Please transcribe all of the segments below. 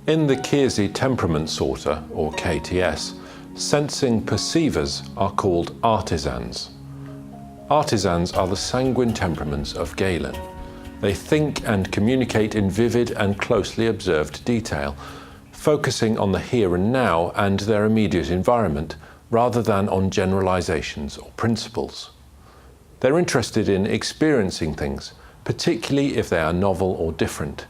In the Keirsey temperament sorter, or KTS, sensing perceivers are called artisans. Artisans are the sanguine temperaments of Galen. They think and communicate in vivid and closely observed detail, focusing on the here and now and their immediate environment, rather than on generalizations or principles. They're interested in experiencing things, particularly if they are novel or different.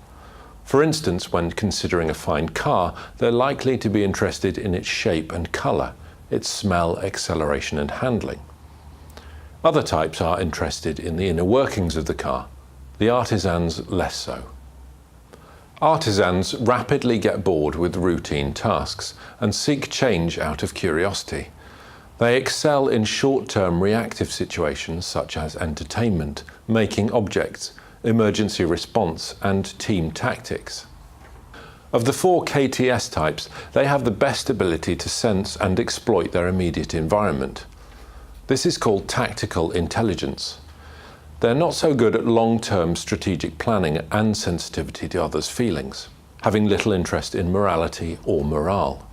For instance, when considering a fine car, they're likely to be interested in its shape and color, its smell, acceleration and handling. Other types are interested in the inner workings of the car, the artisans less so. Artisans rapidly get bored with routine tasks and seek change out of curiosity. They excel in short-term reactive situations such as entertainment, making objects, emergency response, and team tactics. Of the 4 KTS types, they have the best ability to sense and exploit their immediate environment. This is called tactical intelligence. They're not so good at long-term strategic planning and sensitivity to others' feelings, having little interest in morality or morale.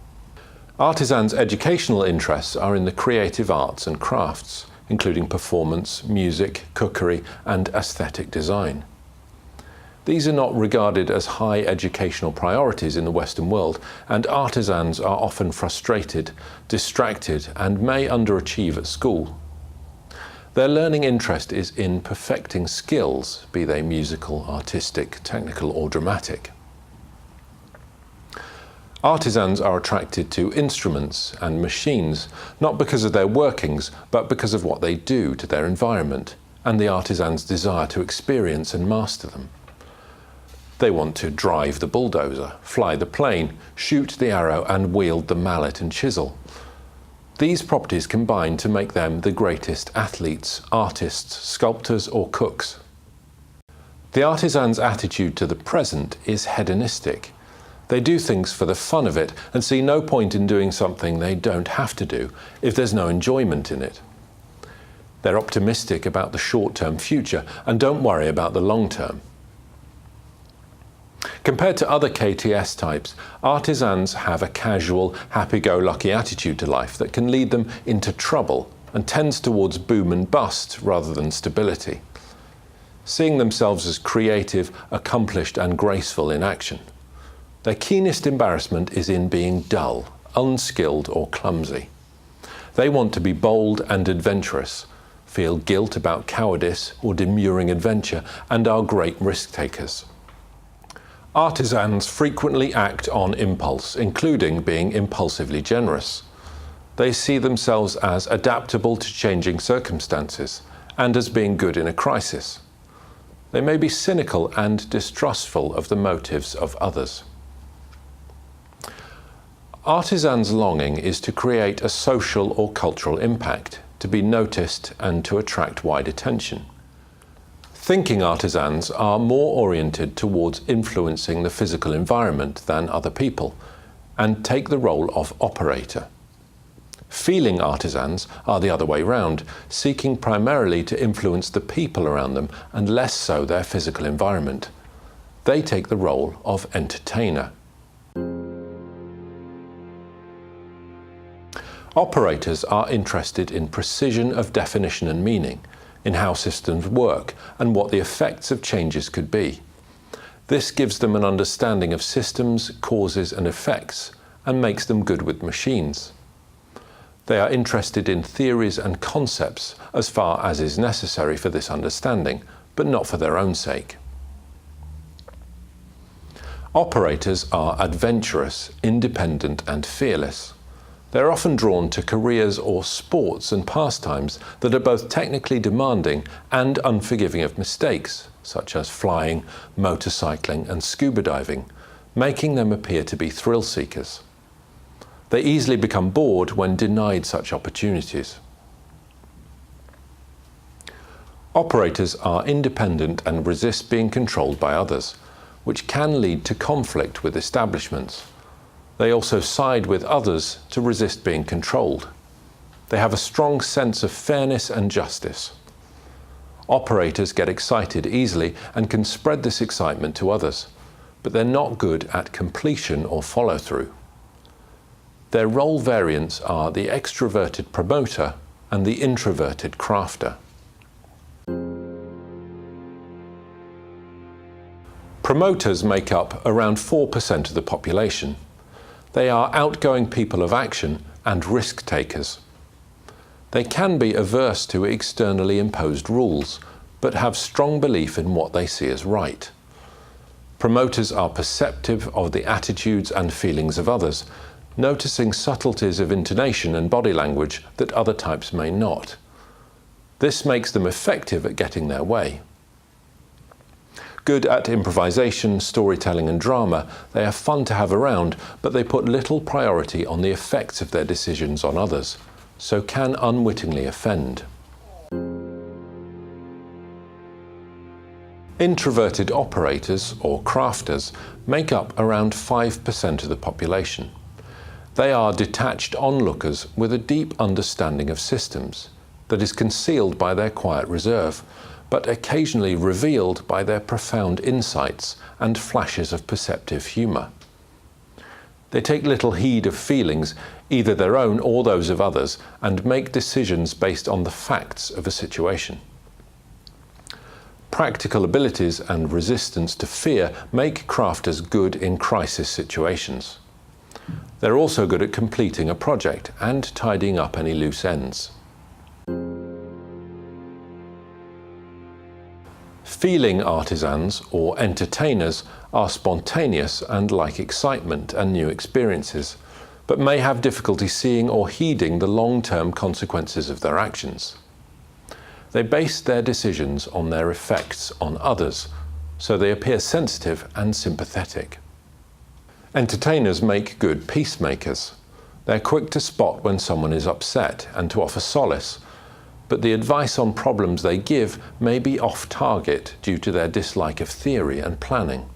Artisans' educational interests are in the creative arts and crafts, including performance, music, cookery, and aesthetic design. These are not regarded as high educational priorities in the Western world, and artisans are often frustrated, distracted, and may underachieve at school. Their learning interest is in perfecting skills, be they musical, artistic, technical, or dramatic. Artisans are attracted to instruments and machines, not because of their workings, but because of what they do to their environment, and the artisan's desire to experience and master them. They want to drive the bulldozer, fly the plane, shoot the arrow, and wield the mallet and chisel. These properties combine to make them the greatest athletes, artists, sculptors, or cooks. The artisan's attitude to the present is hedonistic. They do things for the fun of it and see no point in doing something they don't have to do if there's no enjoyment in it. They're optimistic about the short-term future and don't worry about the long-term. Compared to other KTS types, artisans have a casual, happy-go-lucky attitude to life that can lead them into trouble and tends towards boom and bust rather than stability, seeing themselves as creative, accomplished and graceful in action. Their keenest embarrassment is in being dull, unskilled or clumsy. They want to be bold and adventurous, feel guilt about cowardice or demurring adventure, and are great risk-takers. Artisans frequently act on impulse, including being impulsively generous. They see themselves as adaptable to changing circumstances and as being good in a crisis. They may be cynical and distrustful of the motives of others. Artisans' longing is to create a social or cultural impact, to be noticed and to attract wide attention. Thinking artisans are more oriented towards influencing the physical environment than other people, and take the role of operator. Feeling artisans are the other way round, seeking primarily to influence the people around them and less so their physical environment. They take the role of entertainer. Operators are interested in precision of definition and meaning, in how systems work and what the effects of changes could be. This gives them an understanding of systems, causes and effects, and makes them good with machines. They are interested in theories and concepts as far as is necessary for this understanding, but not for their own sake. Operators are adventurous, independent and fearless. They're often drawn to careers or sports and pastimes that are both technically demanding and unforgiving of mistakes, such as flying, motorcycling and scuba diving, making them appear to be thrill seekers. They easily become bored when denied such opportunities. Operators are independent and resist being controlled by others, which can lead to conflict with establishments. They also side with others to resist being controlled. They have a strong sense of fairness and justice. Operators get excited easily and can spread this excitement to others. but they're not good at completion or follow-through. Their role variants are the extroverted promoter and the introverted crafter. Promoters make up around 4% of the population. They are outgoing people of action and risk takers. They can be averse to externally imposed rules, but have strong belief in what they see as right. Promoters are perceptive of the attitudes and feelings of others, noticing subtleties of intonation and body language that other types may not. This makes them effective at getting their way. Good at improvisation, storytelling and drama, they are fun to have around, but they put little priority on the effects of their decisions on others, so can unwittingly offend. Introverted operators, or crafters, make up around 5% of the population. They are detached onlookers with a deep understanding of systems that is concealed by their quiet reserve, but occasionally revealed by their profound insights and flashes of perceptive humour. They take little heed of feelings, either their own or those of others, and make decisions based on the facts of a situation. Practical abilities and resistance to fear make crafters good in crisis situations. They're also good at completing a project and tidying up any loose ends. Feeling artisans, or entertainers, are spontaneous and like excitement and new experiences, but may have difficulty seeing or heeding the long-term consequences of their actions. They base their decisions on their effects on others, so they appear sensitive and sympathetic. Entertainers make good peacemakers. They're quick to spot when someone is upset and to offer solace, but the advice on problems they give may be off-target due to their dislike of theory and planning.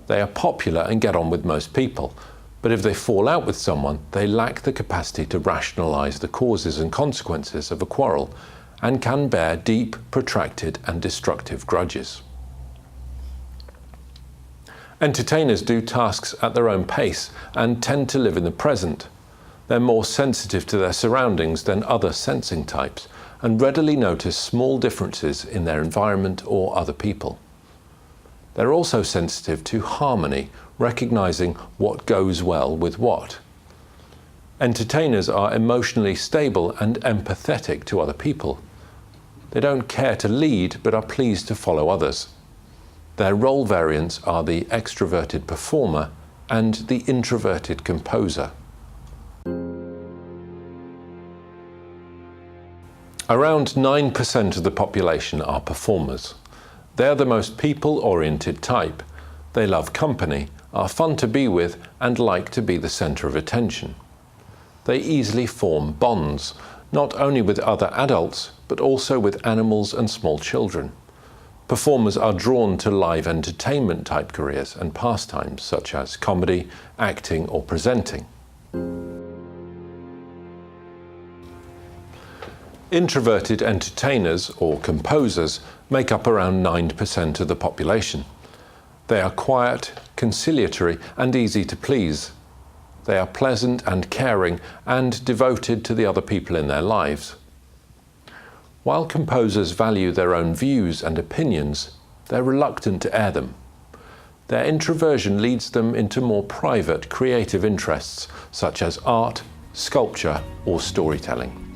They are popular and get on with most people, but if they fall out with someone, they lack the capacity to rationalize the causes and consequences of a quarrel and can bear deep, protracted and destructive grudges. Entertainers do tasks at their own pace and tend to live in the present. They're more sensitive to their surroundings than other sensing types and readily notice small differences in their environment or other people. They're also sensitive to harmony, recognizing what goes well with what. Entertainers are emotionally stable and empathetic to other people. They don't care to lead but are pleased to follow others. Their role variants are the extroverted performer and the introverted composer. Around 9% of the population are performers. They're the most people-oriented type. They love company, are fun to be with, and like to be the centre of attention. They easily form bonds, not only with other adults, but also with animals and small children. Performers are drawn to live entertainment type careers and pastimes such as comedy, acting, or presenting. Introverted entertainers, or composers, make up around 9% of the population. They are quiet, conciliatory, and easy to please. They are pleasant and caring and devoted to the other people in their lives. While composers value their own views and opinions, they're reluctant to air them. Their introversion leads them into more private, creative interests such as art, sculpture, or storytelling.